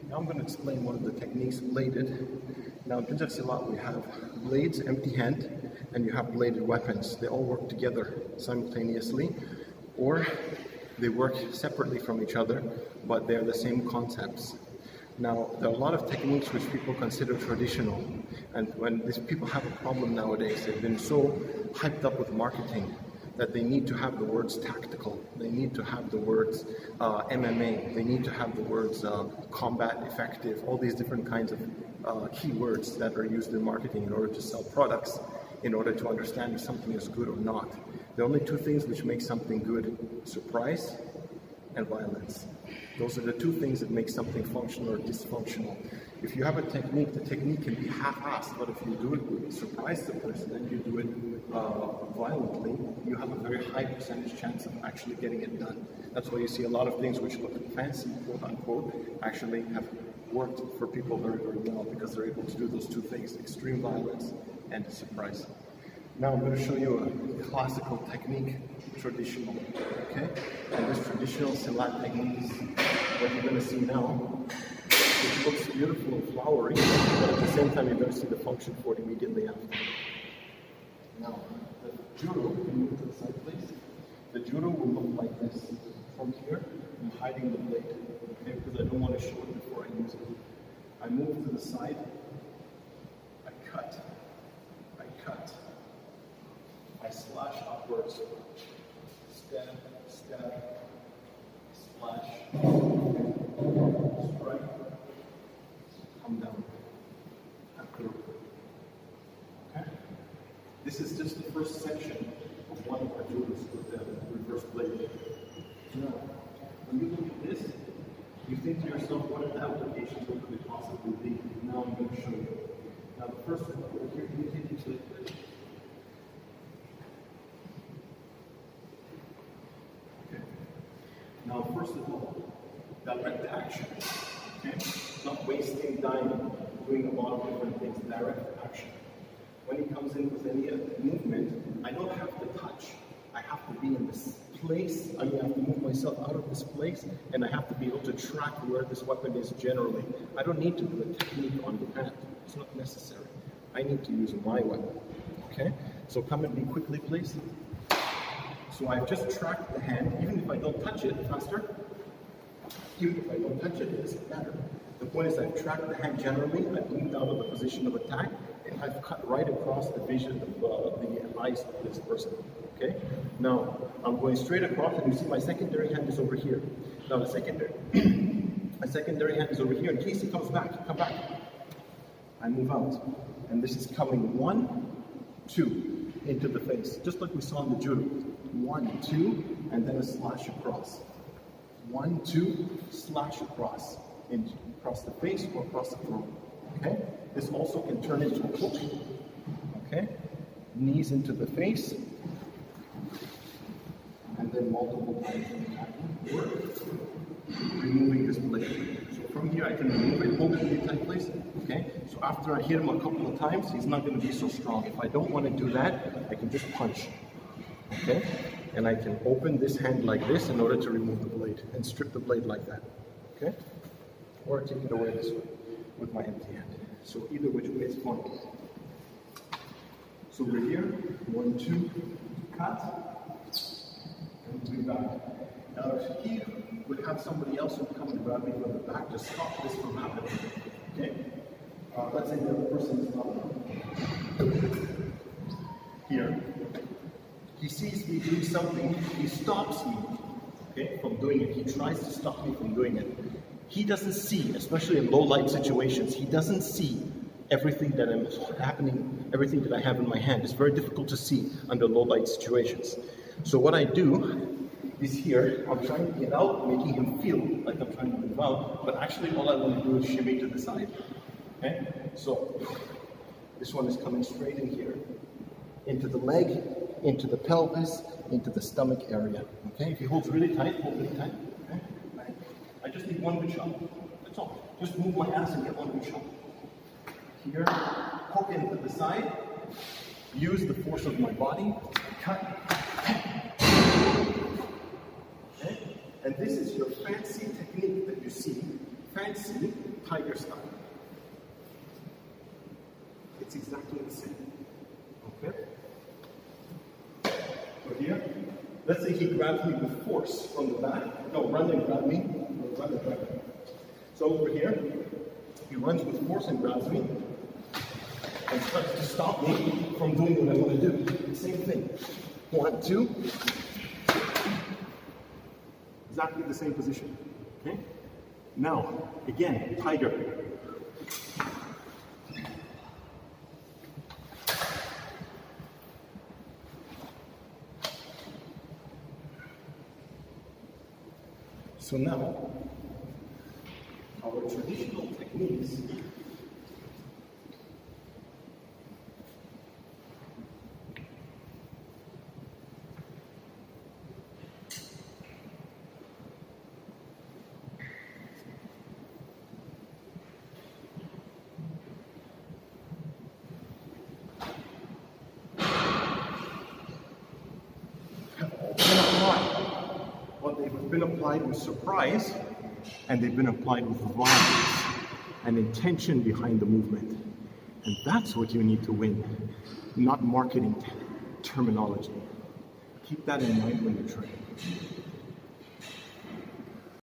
Now I'm going to explain one of the techniques, bladed. Now in Pencak Silat we have blades, empty hand, and you have bladed weapons. They all work together simultaneously, or they work separately from each other, but they're the same concepts. Now, there are a lot of techniques which people consider traditional, and when these people have a problem nowadays, they've been so hyped up with marketing that they need to have the words tactical, they need to have the words MMA, they need to have the words combat effective, all these different kinds of keywords that are used in marketing in order to sell products, in order to understand if something is good or not. The only two things which make something good: surprise and violence. Those are the two things that make something functional or dysfunctional. If you have a technique, the technique can be half-assed, but if you do it surprise the person and you do it violently, you have a very high percentage chance of actually getting it done. That's why you see a lot of things which look fancy, quote-unquote, actually have worked for people very, very well, because they're able to do those two things: extreme violence and surprise. Now I'm going to show you a classical technique, traditional, okay? And this traditional Silat technique is what you're going to see now, which looks beautiful and flowery, but at the same time you're going to see the function for it immediately after. Now, the judo, can you move to the side please? The judo will look like this. From here, I'm hiding the blade, okay? Because I don't want to show it before I use it. I move to the side, I cut, I slash upwards, stab, stab, splash, strike, come down, and through. Okay? This is just the first section of one of our judos with the reverse blade. Now, when you look at this, you think to yourself, what are the applications, what could it possibly be? Now I'm going to show you. Now the first one over here, can you take it to the Now, first of all, direct action, okay? Not wasting time doing a lot of different things, direct action. When he comes in with any movement, I don't have to touch. I have to be in this place, I have to move myself out of this place, and I have to be able to track where this weapon is generally. I don't need to do a technique on the hand. It's not necessary. I need to use my weapon, okay? So come at me quickly, please. So I've just tracked the hand, even if I don't touch it, faster. Even if I don't touch it, it doesn't matter. The point is I've tracked the hand generally, I've moved out of the position of attack, and I've cut right across the vision of the eyes of this person, okay? Now, I'm going straight across, and you see my secondary hand is over here. Now the secondary, my secondary hand is over here. In case he comes back, come back. I move out, and this is coming 1, 2, into the face, just like we saw in the judo. 1, 2, and then a slash across. 1, 2, slash across, across the face or across the throat. Okay? This also can turn into a hook. Okay? Knees into the face, and then multiple times removing this blade. So from here I can remove it. Hold it really tight, please. Okay? So after I hit him a couple of times, he's not going to be so strong. If I don't want to do that, I can just punch. Okay? And I can open this hand like this in order to remove the blade and strip the blade like that. Okay? Or take it away this way with my empty hand. So either which way is fine. So we're here, 1, 2, cut, and we back. Now if he would have somebody else who would come and grab me from the back to stop this from happening. Okay? Let's say the other person is not here. He sees me doing something, he stops me, okay, from doing it. He tries to stop me from doing it. He doesn't see, especially in low light situations, he doesn't see everything that is happening, everything that I have in my hand. It's very difficult to see under low light situations. So what I do is here, I'm trying to get out, making him feel like I'm trying to move out, but actually all I want to do is shimmy to the side. Okay? So this one is coming straight in here, into the leg, into the pelvis, into the stomach area. Okay, if he holds really tight, hold really tight. Okay, I just need one good shot. That's all. Just move my ass and get one good shot. Here, hook into the side, use the force of my body, cut. Okay, and this is your fancy technique that you see fancy tiger style. It's exactly the same. Okay? So here, let's say he grabs me with force from the back. No, run and grab me. No, run and grab me. So over here, he runs with force and grabs me and tries to stop me from doing what I want to do. Same thing. 1, 2. Exactly the same position. Okay? Now, again, tiger. So now, our traditional techniques have all been applied. But they've been applied with surprise, and they've been applied with violence and intention behind the movement. And that's what you need to win, not marketing terminology. Keep that in mind when you're training.